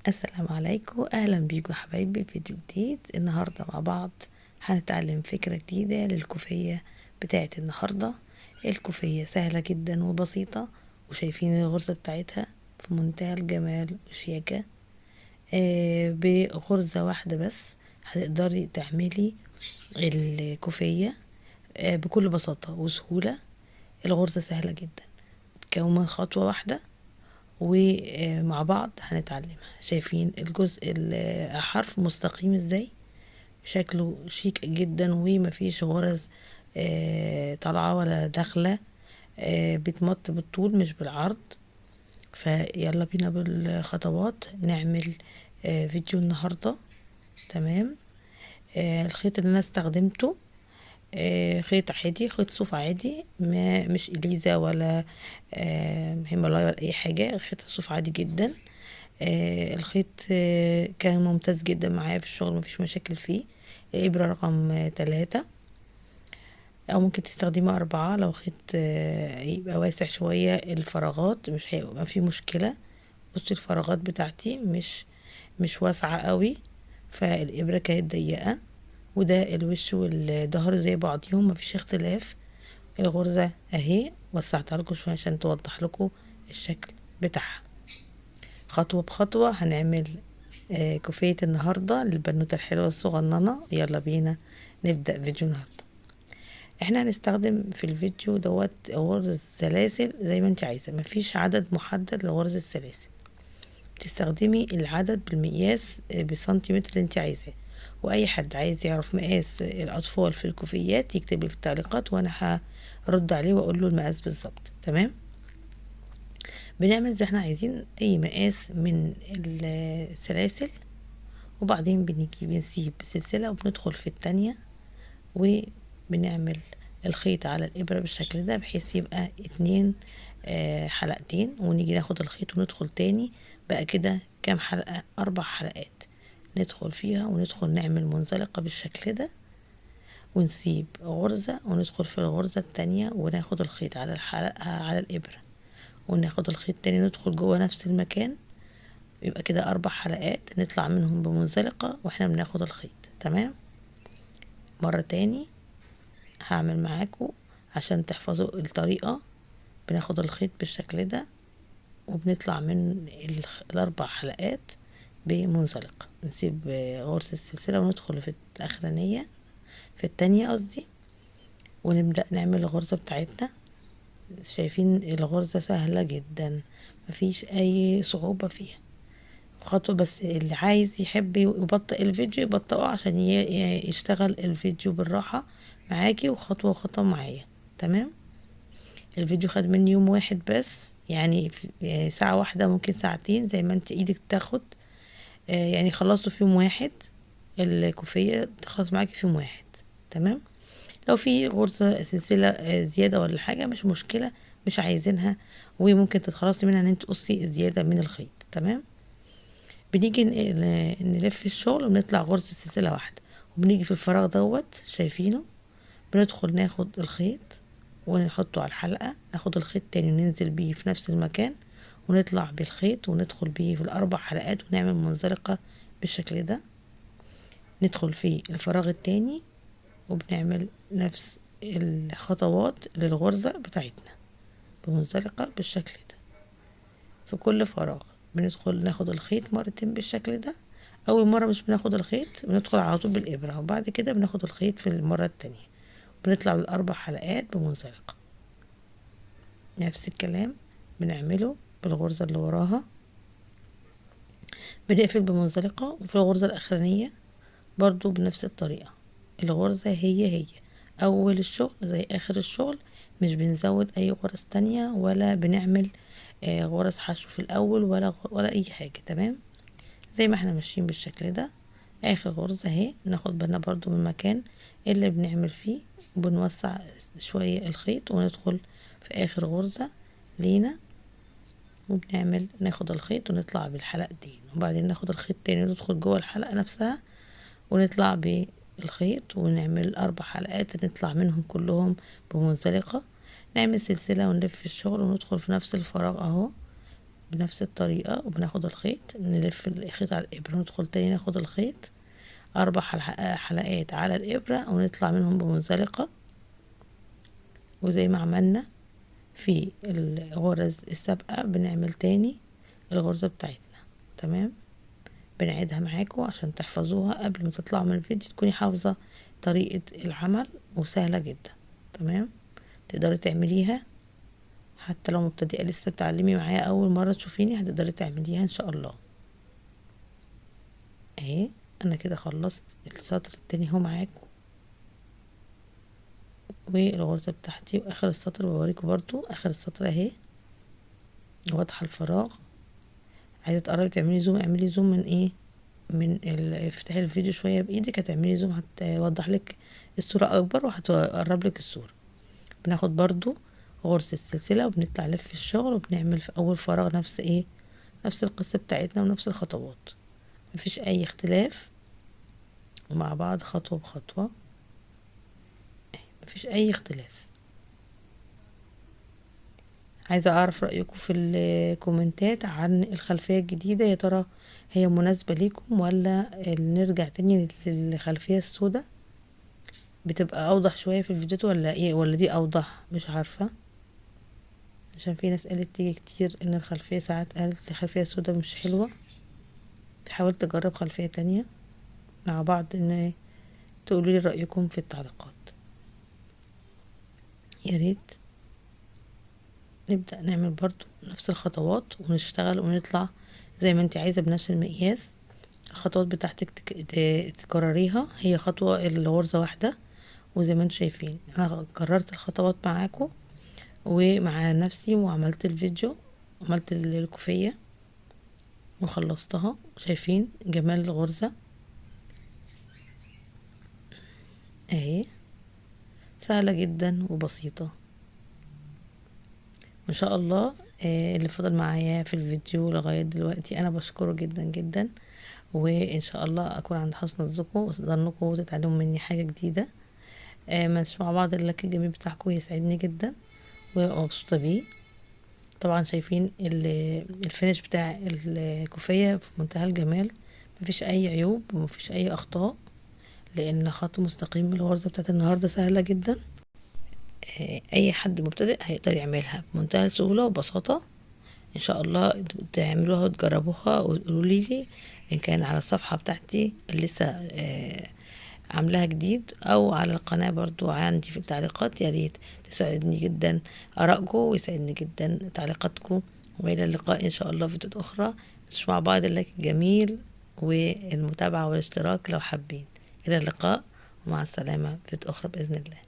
السلام عليكم، اهلا بيكم حبايبي في فيديو جديد. النهارده مع بعض هنتعلم فكرة جديدة للكوفية بتاعه النهارده. الكوفية سهلة جدا وبسيطة، وشايفين الغرزة بتاعتها في منتهى الجمال والشياكة. بغرزة واحدة بس هتقدري تعملي الكوفية بكل بساطة وسهولة. الغرزة سهلة جدا، تكون من خطوة واحدة ومع بعض هنتعلمها. شايفين الجزء الحرف مستقيم ازاي؟ شكله شيك جدا ومفيش غرز طالعة ولا داخلة، بتمط بالطول مش بالعرض. فيلا بينا بالخطوات نعمل فيديو النهاردة. تمام. الخيط اللي انا استخدمته خيط عادي، خيط صوف عادي، ما مش إليزا ولا هيمالايا ولا أي حاجة، خيط صوف عادي جدا. الخيط كان ممتاز جدا معايا في الشغل، مفيش مشاكل فيه. الإبرة رقم 3، أو ممكن تستخدمي 4 لو خيط يبقى واسع شوية. الفراغات مش هيبقى فيه مشكلة. بصي الفراغات بتاعتي مش واسعة قوي، فالإبرة كانت ضيقة، وده الوش والظهر زي بعضيهم مفيش اختلاف. الغرزة اهي وسعتها لكم شوية عشان توضح لكم الشكل بتاعها. خطوة بخطوة هنعمل كوفية النهاردة للبنوتة الحلوة الصغننة. يلا بينا نبدأ فيديو النهاردة. احنا هنستخدم في الفيديو دوت غرز سلاسل زي ما انت عايزة، مفيش عدد محدد لغرز السلاسل. تستخدمي العدد بالمقياس بالسنتيمتر اللي انت عايزاه. واي حد عايز يعرف مقاس الاطفال في الكوفيات يكتب لي في التعليقات وانا هرد عليه واقول له المقاس بالظبط. تمام. بنعمل زي احنا عايزين اي مقاس من السلاسل، وبعدين بنيجي بنسيب سلسلة وبندخل في التانية، وبنعمل الخيط على الإبرة بالشكل ده بحيث يبقى 2 حلقتين، ونيجي ناخد الخيط وندخل تاني. بقى كده كام حلقة؟ 4 حلقات. ندخل فيها وندخل نعمل منزلقة بالشكل ده، ونسيب غرزة وندخل في الغرزة التانية وناخد الخيط على الحلقة على الإبرة، وناخد الخيط تاني ندخل جوه نفس المكان. يبقى كده 4 حلقات نطلع منهم بمنزلقة واحنا بناخد الخيط. تمام. مرة تاني هعمل معاكم عشان تحفظوا الطريقة. بناخد الخيط بالشكل ده وبنطلع من ال4 حلقات بمنزلقة، نسيب غرزة السلسلة وندخل في الأخرانية في التانية قصدي، ونبدأ نعمل الغرزة بتاعتنا. شايفين الغرزة سهلة جدا، مفيش أي صعوبة فيها. خطوة بس، اللي عايز يحب يبطئ الفيديو يبطئه عشان يشتغل الفيديو بالراحة معاكي، وخطوة وخطوة معايا. تمام. الفيديو خد مني يوم واحد بس، يعني ساعة واحدة ممكن ساعتين زي ما انت ايدك تاخد. يعني خلصته في يوم واحد، الكوفية تخلص معاكي في يوم واحد. تمام. لو في غرزة سلسلة زيادة ولا حاجة مش مشكلة، مش عايزينها، وممكن تتخلصي منها ان انت تقصي زيادة من الخيط. تمام. بنيجي نلف الشغل ونطلع غرزة سلسلة واحدة، وبنيجي في الفراغ دوت شايفينه، بندخل ناخد الخيط ونحطه على الحلقة، ناخد الخيط تاني وننزل بيه في نفس المكان، ونطلع بالخيط وندخل بيه في ال4 حلقات ونعمل منزلقة بالشكل ده. ندخل في الفراغ التاني وبنعمل نفس الخطوات للغرزة بتاعتنا بمنزلقة بالشكل ده. في كل فراغ بندخل ناخد الخيط مرتين بالشكل ده. اول مرة مش بناخد الخيط، بندخل على طول بالابرة، وبعد كده بناخد الخيط في المرة التانية. بنطلع ال4 حلقات بمنزلقة. نفس الكلام بنعمله بالغرزة اللي وراها، بنقفل بمنزلقة، وفي الغرزة الأخرانية برضو بنفس الطريقة. الغرزة هي أول الشغل زي آخر الشغل، مش بنزود أي غرز تانية ولا بنعمل غرز حشو في الأول ولا أي حاجة. تمام. زي ما احنا ماشيين بالشكل ده. آخر غرزة اهي، ناخد بالنا برضو من المكان اللي بنعمل فيه، وبنوسع شوية الخيط وندخل في آخر غرزة لينا، وبنعمل ناخد الخيط ونطلع بالحلقتين، وبعدين ناخد الخيط تاني ندخل جوه الحلقة نفسها ونطلع بالخيط، ونعمل 4 حلقات نطلع منهم كلهم بمنزلقة. نعمل سلسلة ونلف الشغل وندخل في نفس الفراغ اهو، بنفس الطريقة، وبناخد الخيط نلف الخيط على الإبرة وندخل تاني ناخد الخيط 4 حلقات على الإبرة ونطلع منهم بمنزلقة، وزي ما عملنا في الغرز السابقة بنعمل تاني الغرزة بتاعتنا. تمام، بنعيدها معاكم عشان تحفظوها قبل ما تطلعوا من الفيديو، تكوني حافظة طريقة العمل وسهلة جدا. تمام، تقدري تعمليها حتى لو مبتدئة لسه بتعلمي معايا اول مرة تشوفيني، هتقدري تعمليها ان شاء الله. اهي انا كده خلصت السطر التاني اهو معاكم والغرزة بتاعتي، واخر السطر بوريكم برضو اخر السطر اهي واضحة الفراغ. عايزة تقربي تعملي زوم، اعملي زوم من ايه، من افتحي الفيديو شوية بايدك، هتعملي زوم هتوضح لك الصورة اكبر وهتقرب لك الصورة. بناخد برضو غرزة السلسلة وبنطلع نلف الشغل وبنعمل في اول فراغ نفس ايه، نفس القصة بتاعتنا ونفس الخطوات، مفيش اي اختلاف، ومع بعض خطوة بخطوة، مفيش اي اختلاف. عايزة اعرف رأيكم في الكومنتات عن الخلفية الجديدة، يا ترى هي مناسبة ليكم ولا نرجع تاني للخلفية السوداء، بتبقى اوضح شوية في الفيديوهات ولا ايه، ولا دي اوضح، مش عارفة، عشان في ناس قالت تيجي كتير ان الخلفية ساعات قالت الخلفية السوداء مش حلوة. حاولت اجرب خلفية تانية مع بعض، ان تقولوا لي رأيكم في التعليقات. يا ريت نبدأ نعمل برضو نفس الخطوات ونشتغل ونطلع زي ما انت عايزة بنفس المقياس. الخطوات بتاعتك تكرريها، هي خطوة الغرزة واحدة، وزي ما انتم شايفين انا كررت الخطوات معاكم ومع نفسي وعملت الفيديو، عملت الكوفية وخلصتها. شايفين جمال الغرزة اهي، سهلة جدا وبسيطة ما شاء الله. اللي فضل معايا في الفيديو لغاية دلوقتي انا بشكره جدا جدا، وان شاء الله اكون عند حسن ظنكم وتتعلموا مني حاجة جديدة. مش مع بعض اللايك الجميل بتاعكم يسعدني جدا ومبسوطة بيه. طبعا شايفين الفينش بتاع الكوفية في منتهى الجمال، مفيش اي عيوب ومفيش اي اخطاء، لان خط مستقيم. الغرزة بتاعت النهاردة سهلة جدا، اي حد مبتدئ هيقدر يعملها بمنتهى السهولة وبساطة. ان شاء الله تعملوها وتجربوها وتقولوا لي ان كان على الصفحة بتاعتي اللي لسه عاملاها جديد او على القناة برضو عندي في التعليقات. يا ريت تساعدني جدا ارائكم ويسعدني جدا تعليقاتكم، والى اللقاء ان شاء الله في فيديوهات اخرى. نشوف مع بعض اللايك الجميل والمتابعة والاشتراك لو حابين. الى اللقاء ومع السلامة في فيديوهات اخرى باذن الله.